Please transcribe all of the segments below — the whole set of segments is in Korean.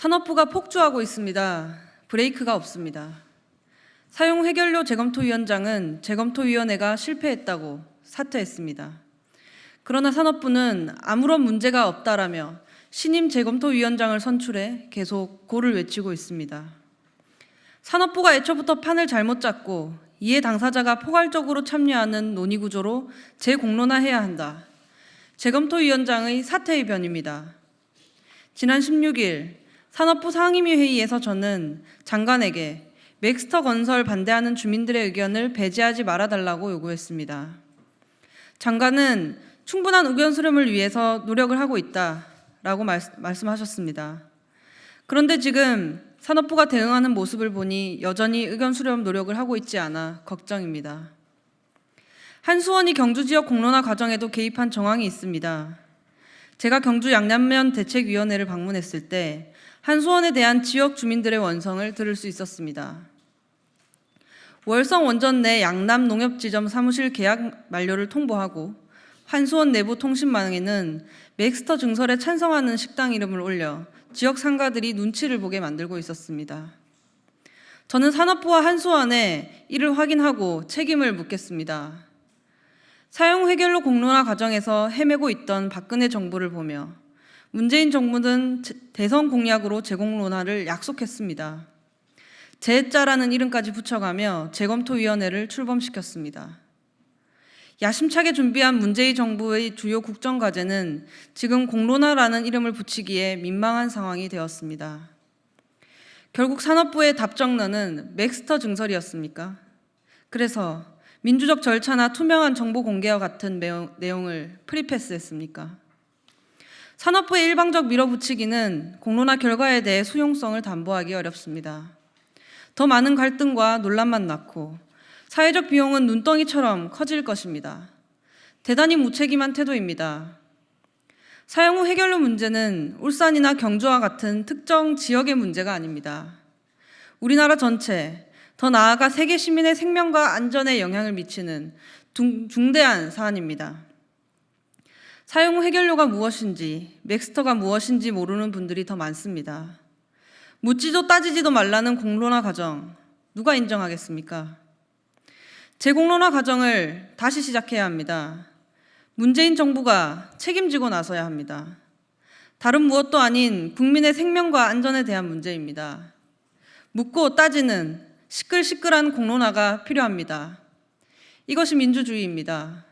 산업부가 폭주하고 있습니다. 브레이크가 없습니다. 사용 해결료 재검토위원장은 재검토위원회가 실패했다고 사퇴했습니다. 그러나 산업부는 아무런 문제가 없다라며 신임 재검토위원장을 선출해 계속 고를 외치고 있습니다. 산업부가 애초부터 판을 잘못 짰고 이해 당사자가 포괄적으로 참여하는 논의 구조로 재공론화해야 한다. 재검토위원장의 사퇴의 변입니다. 지난 16일 산업부 상임위 회의에서 저는 장관에게 맥스터 건설 반대하는 주민들의 의견을 배제하지 말아달라고 요구했습니다. 장관은 충분한 의견 수렴을 위해서 노력을 하고 있다라고 말씀하셨습니다. 그런데 지금 산업부가 대응하는 모습을 보니 여전히 의견 수렴 노력을 하고 있지 않아 걱정입니다. 한수원이 경주 지역 공론화 과정에도 개입한 정황이 있습니다. 제가 경주 양양면 대책위원회를 방문했을 때 한수원에 대한 지역 주민들의 원성을 들을 수 있었습니다. 월성 원전 내 양남 농협지점 사무실 계약 만료를 통보하고 한수원 내부 통신망에는 맥스터 증설에 찬성하는 식당 이름을 올려 지역 상가들이 눈치를 보게 만들고 있었습니다. 저는 산업부와 한수원에 이를 확인하고 책임을 묻겠습니다. 사용 해결로 공론화 과정에서 헤매고 있던 박근혜 정부를 보며 문재인 정부는 대선 공약으로 재공론화를 약속했습니다. 재짜라는 이름까지 붙여가며 재검토위원회를 출범시켰습니다. 야심차게 준비한 문재인 정부의 주요 국정과제는 지금 공론화라는 이름을 붙이기에 민망한 상황이 되었습니다. 결국 산업부의 답정너는 맥스터 증설이었습니까? 그래서 민주적 절차나 투명한 정보 공개와 같은 내용을 프리패스했습니까? 산업부의 일방적 밀어붙이기는 공론화 결과에 대해 수용성을 담보하기 어렵습니다. 더 많은 갈등과 논란만 낳고 사회적 비용은 눈덩이처럼 커질 것입니다. 대단히 무책임한 태도입니다. 사용 후 해결료 문제는 울산이나 경주와 같은 특정 지역의 문제가 아닙니다. 우리나라 전체, 더 나아가 세계 시민의 생명과 안전에 영향을 미치는 중대한 사안입니다. 사용 후 해결료가 무엇인지, 맥스터가 무엇인지 모르는 분들이 더 많습니다. 묻지도 따지지도 말라는 공론화 과정, 누가 인정하겠습니까? 재공론화 과정을 다시 시작해야 합니다. 문재인 정부가 책임지고 나서야 합니다. 다른 무엇도 아닌 국민의 생명과 안전에 대한 문제입니다. 묻고 따지는 시끌시끌한 공론화가 필요합니다. 이것이 민주주의입니다.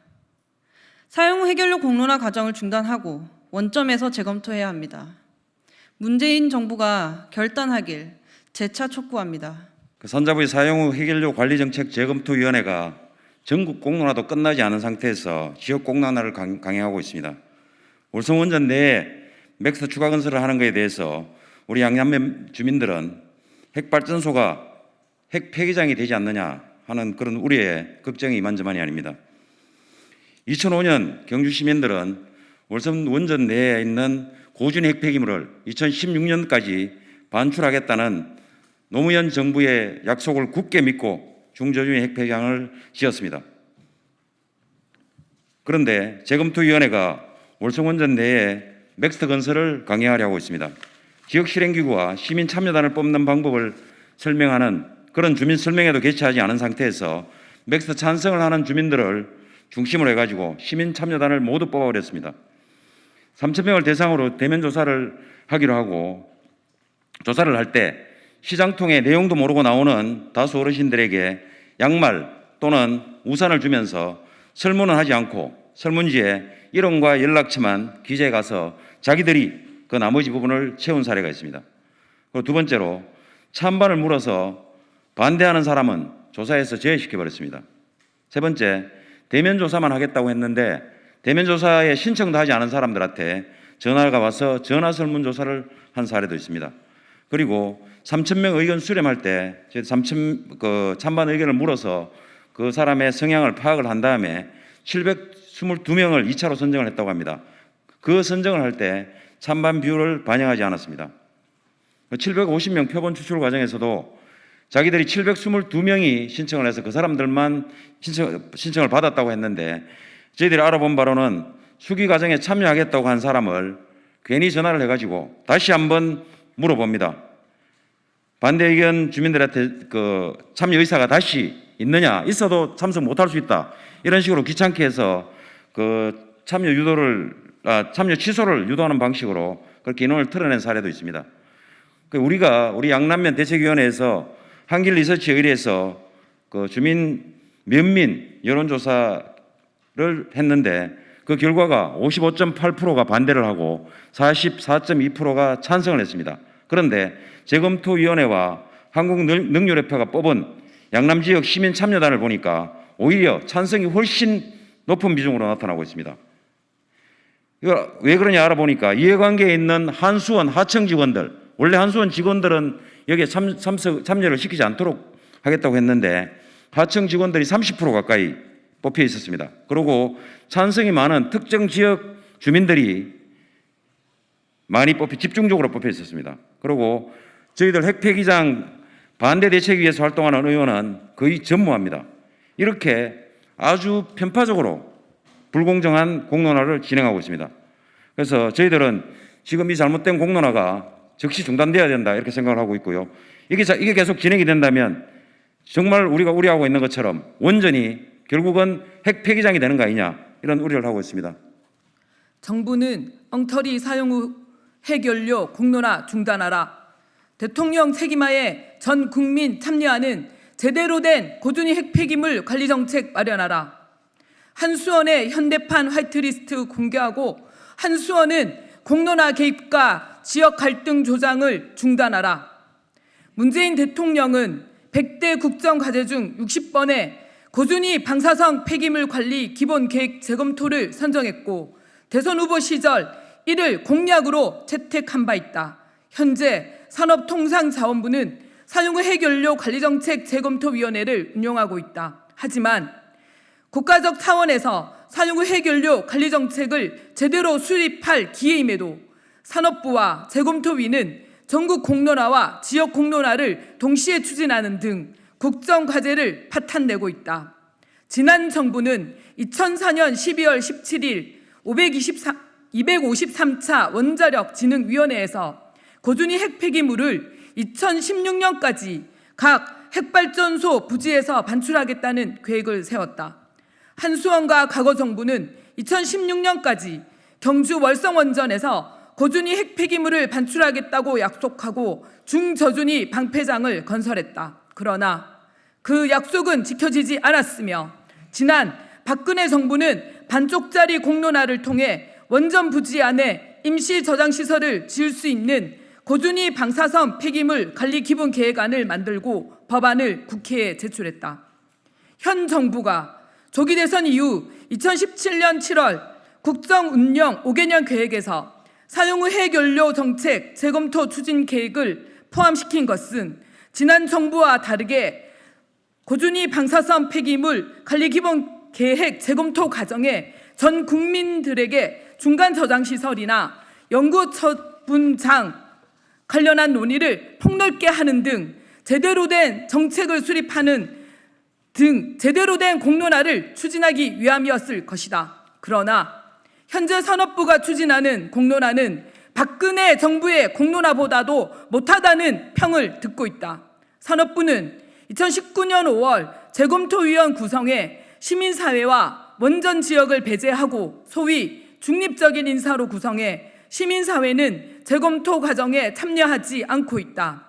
사용 후 해결료 공론화 과정을 중단하고 원점에서 재검토해야 합니다. 문재인 정부가 결단하길 재차 촉구합니다. 산자부의 사용 후 해결료 관리정책 재검토위원회가 전국 공론화도 끝나지 않은 상태에서 지역 공론화를 강행하고 있습니다. 월성 원전 내에 맥스터 추가 건설을 하는 것에 대해서 우리 양양면 주민들은 핵발전소가 핵 폐기장이 되지 않느냐 하는 그런 우려에 걱정이 이만저만이 아닙니다. 2005년 경주 시민들은 월성 원전 내에 있는 고준위 핵 폐기물을 2016년까지 반출하겠다는 노무현 정부의 약속을 굳게 믿고 중저준위 핵 폐기장을 지었습니다. 그런데 재검토위원회가 월성 원전 내에 맥스터 건설을 강행하려고 있습니다. 지역 실행기구와 시민 참여단을 뽑는 방법을 설명하는 그런 주민 설명회도 개최하지 않은 상태에서 맥스터 찬성을 하는 주민들을 중심으로 해가지고 시민 참여단을 모두 뽑아버렸습니다. 3,000명을 대상으로 대면 조사를 하기로 하고 조사를 할 때 시장통의 내용도 모르고 나오는 다수 어르신들에게 양말 또는 우산을 주면서 설문은 하지 않고 설문지에 이름과 연락처만 기재해 가서 자기들이 그 나머지 부분을 채운 사례가 있습니다. 그리고 두 번째로 찬반을 물어서 반대하는 사람은 조사에서 제외시켜버렸습니다. 세 번째, 대면 조사만 하겠다고 했는데 대면 조사에 신청도 하지 않은 사람들한테 전화가 와서 전화 설문 조사를 한 사례도 있습니다. 그리고 3,000명 의견 수렴할 때 찬반 의견을 물어서 그 사람의 성향을 파악을 한 다음에 722명을 2차로 선정을 했다고 합니다. 그 선정을 할 때 찬반 비율을 반영하지 않았습니다. 750명 표본 추출 과정에서도 자기들이 722명이 신청을 해서 그 사람들만 신청을 받았다고 했는데 저희들이 알아본 바로는 수기 과정에 참여하겠다고 한 사람을 괜히 전화를 해가지고 다시 한번 물어봅니다. 반대 의견 주민들한테 그 참여 의사가 다시 있느냐, 있어도 참석 못할 수 있다, 이런 식으로 귀찮게 해서 그 참여 취소를 유도하는 방식으로 그렇게 인원을 털어낸 사례도 있습니다. 우리 양남면 대책위원회에서 한길 리서치에 의뢰해서 그 주민 면민 여론조사를 했는데 그 결과가 55.8%가 반대를 하고 44.2%가 찬성을 했습니다. 그런데 재검토위원회와 한국능률협회가 뽑은 양남 지역 시민 참여단을 보니까 오히려 찬성이 훨씬 높은 비중으로 나타나고 있습니다. 이거 왜 그러냐 알아보니까 이해관계에 있는 한수원 하청 직원들, 원래 한수원 직원들은 여기에 참여를 시키지 않도록 하겠다고 했는데 하청 직원들이 30% 가까이 뽑혀 있었습니다. 그리고 찬성이 많은 특정 지역 주민들이 많이 집중적으로 뽑혀 있었습니다. 그리고 저희들 핵폐기장 반대 대책위에서 활동하는 의원은 거의 전무합니다. 이렇게 아주 편파적으로 불공정한 공론화를 진행하고 있습니다. 그래서 저희들은 지금 이 잘못된 공론화가 즉시 중단돼야 된다, 이렇게 생각을 하고 있고요. 이게 계속 진행이 된다면 정말 우리가 우려하고 있는 것처럼 원전이 결국은 핵폐기장이 되는 거 아니냐, 이런 우려를 하고 있습니다. 정부는 엉터리 사용 후 핵연료 공론화 중단하라. 대통령 책임하에 전 국민 참여하는 제대로 된 고준위 핵폐기물 관리 정책 마련하라. 한수원의 현대판 화이트리스트 공개하고 한수원은 공론화 개입과 지역 갈등 조장을 중단하라. 문재인 대통령은 100대 국정과제 중 60번에 고준위 방사성 폐기물 관리 기본 계획 재검토를 선정했고 대선 후보 시절 이를 공약으로 채택한 바 있다. 현재 산업통상자원부는 사용 후 핵연료 관리정책 재검토위원회를 운영하고 있다. 하지만 국가적 차원에서 사용 후 핵연료 관리정책을 제대로 수립할 기회임에도 산업부와 재검토위는 전국 공론화와 지역 공론화를 동시에 추진하는 등 국정과제를 파탄내고 있다. 지난 정부는 2004년 12월 17일 253차 원자력진흥위원회에서 고준위 핵폐기물을 2016년까지 각 핵발전소 부지에서 반출하겠다는 계획을 세웠다. 한수원과 과거 정부는 2016년까지 경주 월성원전에서 고준위 핵폐기물을 반출하겠다고 약속하고 중저준위 방패장을 건설했다. 그러나 그 약속은 지켜지지 않았으며 지난 박근혜 정부는 반쪽짜리 공론화를 통해 원전 부지 안에 임시 저장시설을 지을 수 있는 고준위 방사선 폐기물 관리 기본 계획안을 만들고 법안을 국회에 제출했다. 현 정부가 조기 대선 이후 2017년 7월 국정운영 5개년 계획에서 사용 후 핵연료 정책 재검토 추진 계획을 포함시킨 것은 지난 정부와 다르게 고준위 방사선 폐기물 관리 기본 계획 재검토 과정에 전 국민들에게 중간 저장 시설이나 연구 처분장 관련한 논의를 폭넓게 하는 등 제대로 된 정책을 수립하는 등 제대로 된 공론화를 추진하기 위함이었을 것이다. 그러나 현재 산업부가 추진하는 공론화는 박근혜 정부의 공론화보다도 못하다는 평을 듣고 있다. 산업부는 2019년 5월 재검토위원 구성에 시민사회와 원전 지역을 배제하고 소위 중립적인 인사로 구성해 시민사회는 재검토 과정에 참여하지 않고 있다.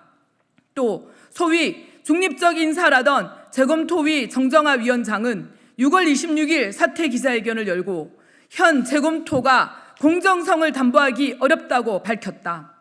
또 소위 중립적 인사라던 재검토위 정정화 위원장은 6월 26일 사퇴 기자회견을 열고 현 재검토가 공정성을 담보하기 어렵다고 밝혔다.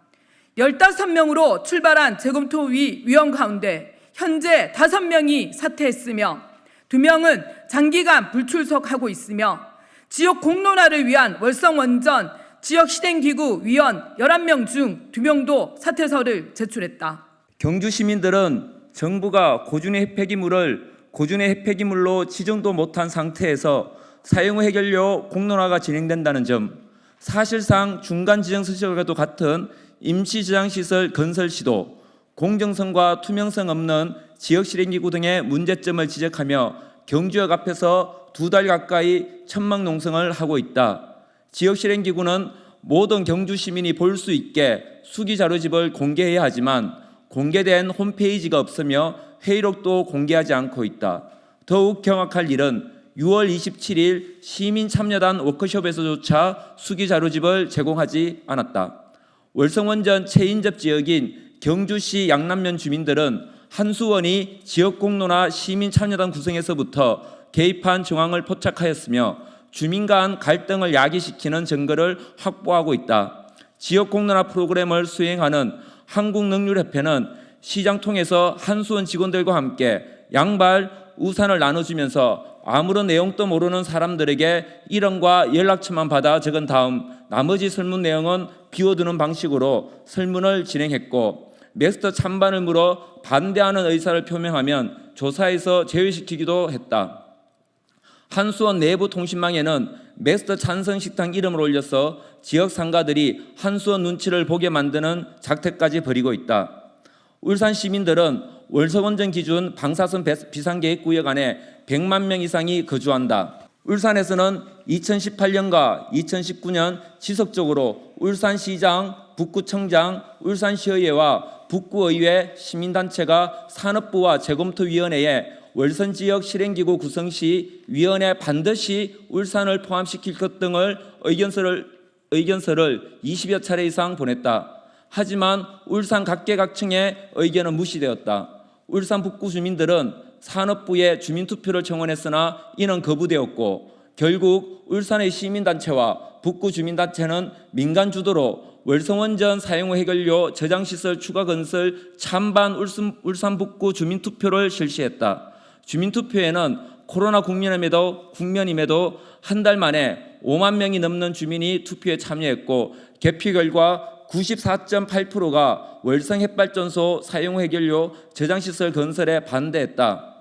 15명으로 출발한 재검토위 위원 가운데 현재 5명이 사퇴했으며 2명은 장기간 불출석하고 있으며 지역 공론화를 위한 월성원전 지역 실행기구 위원 11명 중 2명도 사퇴서를 제출했다. 경주 시민들은 정부가 고준위 핵폐기물을 고준위 핵폐기물로 지정도 못한 상태에서 사용 후 핵연료 공론화가 진행된다는 점, 사실상 중간 지정시설과도 같은 임시저장시설 건설 시도, 공정성과 투명성 없는 지역 실행기구 등의 문제점을 지적하며 경주역 앞에서 2달 가까이 천막 농성을 하고 있다. 지역 실행기구는 모든 경주 시민이 볼 수 있게 수기 자료집을 공개해야 하지만 공개된 홈페이지가 없으며 회의록도 공개하지 않고 있다. 더욱 경악할 일은 6월 27일 시민참여단 워크숍에서조차 수기 자료집을 제공하지 않았다. 월성원전 최인접 지역인 경주시 양남면 주민들은 한수원이 지역 공로나 시민참여단 구성에서부터 개입한 정황을 포착하였으며 주민 간 갈등을 야기시키는 증거를 확보하고 있다. 지역 공론화 프로그램을 수행하는 한국능률협회는 시장 통해서 한수원 직원들과 함께 양발 우산을 나눠주면서 아무런 내용도 모르는 사람들에게 이름과 연락처만 받아 적은 다음 나머지 설문 내용은 비워두는 방식으로 설문을 진행했고, 맥스터 찬반을 물어 반대하는 의사를 표명하면 조사에서 제외시키기도 했다. 한수원 내부 통신망에는 맥스터 찬성 식당 이름을 올려서 지역 상가들이 한수원 눈치를 보게 만드는 작태까지 벌이고 있다. 울산 시민들은 월성원전 기준 방사선 비상계획구역 안에 100만 명 이상이 거주한다. 울산에서는 2018년과 2019년 지속적으로 울산시장, 북구청장, 울산시의회와 북구의회 시민단체가 산업부와 재검토위원회에 월선지역 실행기구 구성 시 위원회 반드시 울산을 포함시킬 것 등을 의견서를 20여 차례 이상 보냈다. 하지만 울산 각계각층의 의견은 무시되었다. 울산 북구 주민들은 산업부에 주민투표를 청원했으나 이는 거부되었고, 결국 울산의 시민단체와 북구 주민단체는 민간 주도로 월성원전 사용후 해결료 저장시설 추가 건설 찬반 울산 북구 주민투표를 실시했다. 주민투표에는 코로나 국면임에도 한 달 만에 5만 명이 넘는 주민이 투표에 참여했고, 개표 결과 94.8%가 월성 햇발전소 사용 해결료 저장시설 건설에 반대했다.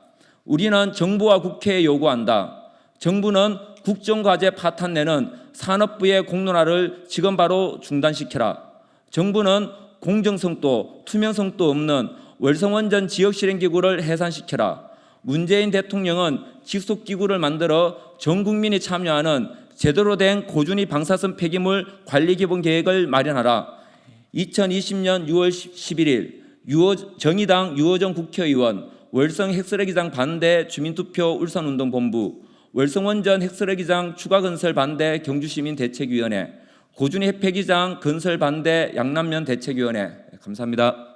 우리는 정부와 국회에 요구한다. 정부는 국정과제 파탄 내는 산업부의 공론화를 지금 바로 중단시켜라. 정부는 공정성도 투명성도 없는 월성원전 지역실행기구를 해산시켜라. 문재인 대통령은 직속기구를 만들어 전 국민이 참여하는 제대로 된 고준위 방사선 폐기물 관리 기본 계획을 마련하라. 2020년 6월 11일 정의당 유호정 국회의원, 월성 핵쓰레기장 반대 주민투표 울산운동본부, 월성원전 핵쓰레기장 추가 건설 반대 경주시민대책위원회, 고준위 핵폐기장 건설 반대 양남면 대책위원회. 감사합니다.